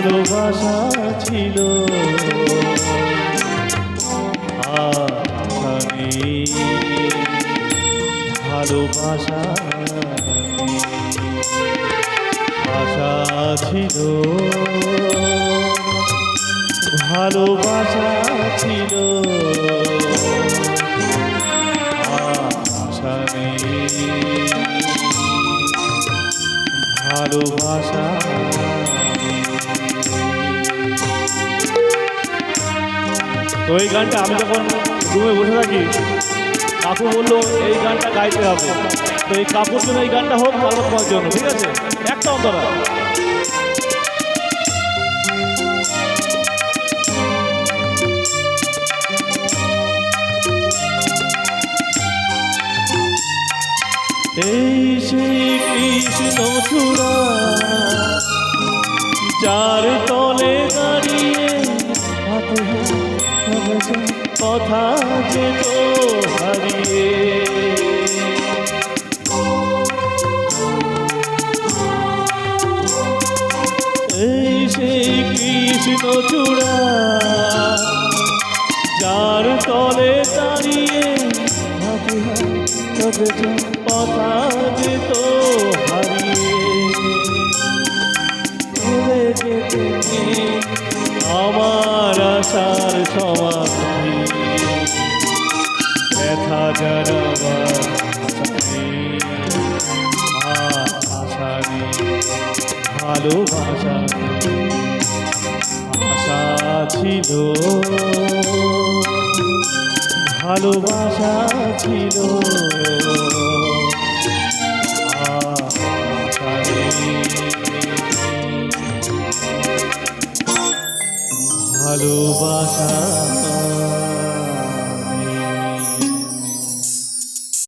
ভালোবাসা ছিল আশা নেই, ভালোবাসা নেই। আশা ছিল ভালোবাসা ছিল আশা নেই, ভালোবাসা নেই। তো এই গানটা আমি যখন রুমে বসে থাকি, কাকু বললো এই গানটা গাইতে হবে। তো এই কাকুর জন্য এই গানটা হোক, ভালো তোমার জন্য, ঠিক আছে? একটা অন্তরা এই সেই কৃষ্ণ চূড়া, যার তলে দাঁড়িয়ে কথা যেত হারিয়ে। এই সেই কৃষ্ণ চূড়া, যার তলে দাঁড়িয়ে কথা যেত হারিয়ে। চলে যেতে আমার আশার সমাধি, ব্যথা জানাবার আশা নেই, ভালোবাসা নেই। আশা ছিল ভালোবাসা ছিল আশা নেই, ভালোবাসা